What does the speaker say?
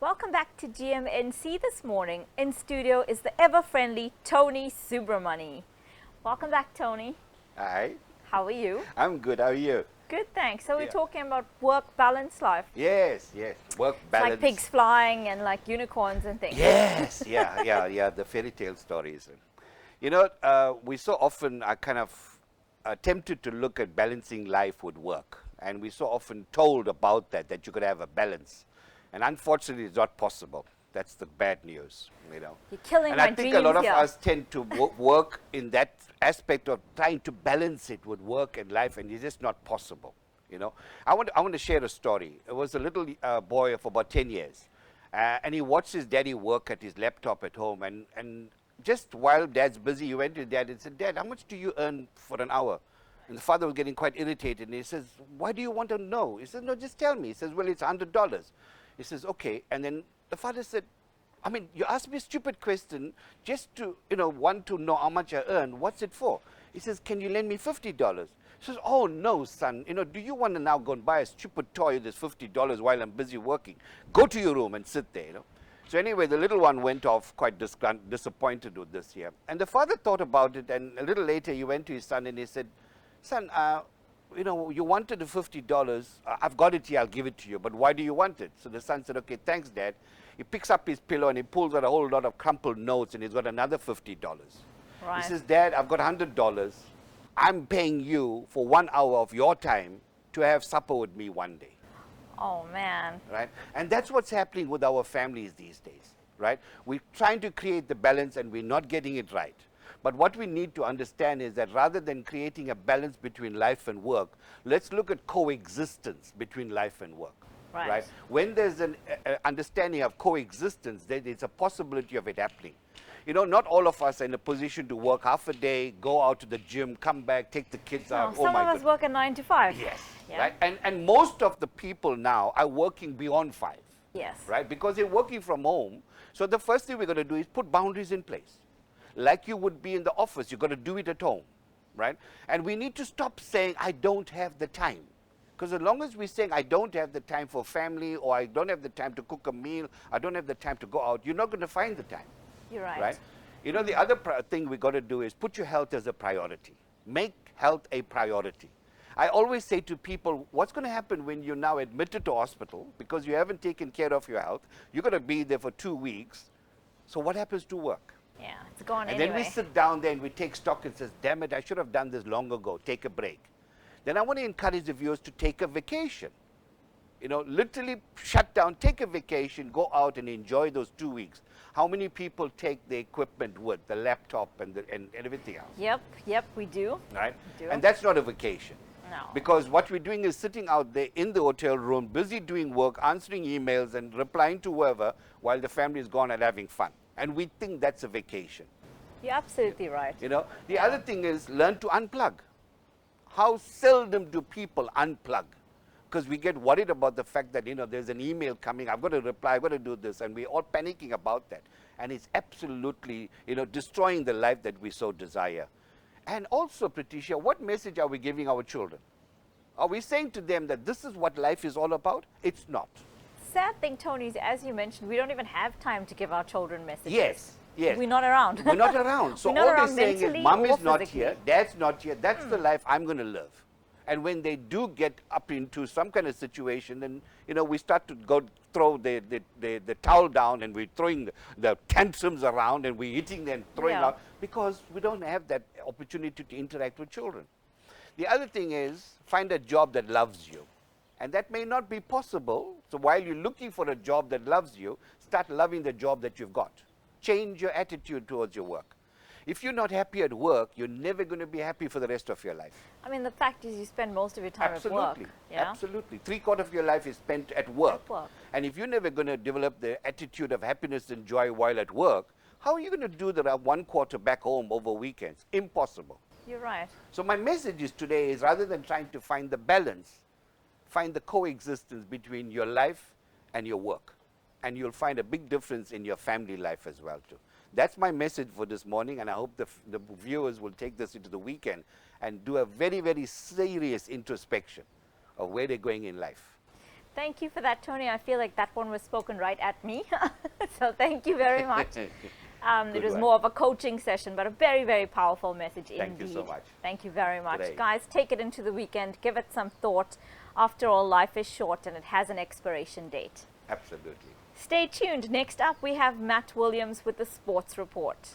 Welcome back to GMNC this morning. In studio is the ever-friendly Tony Subramony. Welcome back, Tony. Hi. How are you? I'm good. How are you? Good, thanks. So we're talking about work balance life. Yes. Work balance. Like pigs flying and like unicorns and things. Yes. Yeah. The fairy tale stories. You know, we so often are kind of tempted to look at balancing life with work. And we're so often told about that you could have a balance. And unfortunately, it's not possible. That's the bad news, you know. You're killing and my I think a lot of dreams us tend to work in that aspect of trying to balance it with work and life, and it's just not possible, you know. I want to share a story. It was a little boy of about 10 years, and he watched his daddy work at his laptop at home, and just while dad's busy, he went to dad and said, "Dad, how much do you earn for an hour?" And the father was getting quite irritated, and he says, "Why do you want to know?" He says, "No, just tell me." He says, "Well, it's $100. He says, "Okay." And then the father said, "I mean, you asked me a stupid question just to, want to know how much I earn. What's it for?" He says, "Can you lend me $50? He says, "Oh, no, son. Do you want to now go and buy a stupid toy that's $50 while I'm busy working? Go to your room and sit there, So anyway, the little one went off quite disappointed with this here. And the father thought about it, and a little later he went to his son and he said, "Son, you wanted the $50. I've got it here. I'll give it to you. But why do you want it?" So the son said, "Okay, thanks, Dad." He picks up his pillow and he pulls out a whole lot of crumpled notes, and he's got another $50. Right. He says, "Dad, I've got $100. I'm paying you for 1 hour of your time to have supper with me one day." Oh, man. Right? And that's what's happening with our families these days. Right? We're trying to create the balance and we're not getting it right. But what we need to understand is that rather than creating a balance between life and work, let's look at coexistence between life and work. Right. When there's an understanding of coexistence, there is a possibility of it happening. Not all of us are in a position to work half a day, go out to the gym, come back, take the kids out. Some of us work at 9 to 5. Yes. Yeah. Right? And most of the people now are working beyond 5. Yes. Right? Because they're working from home. So the first thing we're going to do is put boundaries in place. Like you would be in the office, you've got to do it at home, right? And we need to stop saying, "I don't have the time." Because as long as we're saying, "I don't have the time for family," or "I don't have the time to cook a meal," "I don't have the time to go out," you're not going to find the time. You're right. Right? The other thing we've got to do is put your health as a priority. Make health a priority. I always say to people, what's going to happen when you're now admitted to hospital because you haven't taken care of your health? You're going to be there for 2 weeks. So what happens to work? Yeah, it's gone And anyway. then we sit down there and we take stock and says, "Damn it, I should have done this long ago. Take a break." Then I want to encourage the viewers to take a vacation. Literally shut down, take a vacation, go out and enjoy those 2 weeks. How many people take the equipment with, the laptop and everything else? Yep, we do. Right? We do. And that's not a vacation. No. Because what we're doing is sitting out there in the hotel room, busy doing work, answering emails and replying to whoever while the family is gone and having fun. And we think that's a vacation. You're absolutely right. The other thing is learn to unplug. How seldom do people unplug? Because we get worried about the fact that, there's an email coming, I've got to reply, I've got to do this, and we're all panicking about that. And it's absolutely, destroying the life that we so desire. And also, Patricia, what message are we giving our children? Are we saying to them that this is what life is all about? It's not. Sad thing, Tony, is as you mentioned, we don't even have time to give our children messages. Yes. We're not around. We're not around. So We're not all they're around saying is, mentally "Mom or is not physically." here, Dad's not here, that's the life I'm going to live." And when they do get up into some kind of situation, then, we start to go throw the towel down, and we're throwing the tantrums around, and we're hitting them, throwing out, because we don't have that opportunity to interact with children. The other thing is, find a job that loves you. And that may not be possible. So while you're looking for a job that loves you, start loving the job that you've got. Change your attitude towards your work. If you're not happy at work, you're never going to be happy for the rest of your life. I mean, the fact is you spend most of your time at work. Absolutely. 3/4 of your life is spent at work. At work. And if you're never going to develop the attitude of happiness and joy while at work, how are you going to do the 1/4 back home over weekends? Impossible. You're right. So my message is today is, rather than trying to find the balance, find the coexistence between your life and your work. And you'll find a big difference in your family life as well too. That's my message for this morning, and I hope the viewers will take this into the weekend and do a very, very serious introspection of where they're going in life. Thank you for that, Tony. I feel like that one was spoken right at me. So thank you very much. It was one. more of a coaching session, but a very, very powerful message indeed. Thank you so much. Thank you very much. Great. Guys, take it into the weekend. Give it some thought. After all, life is short and it has an expiration date. Absolutely. Stay tuned. Next up, we have Matt Williams with the Sports Report.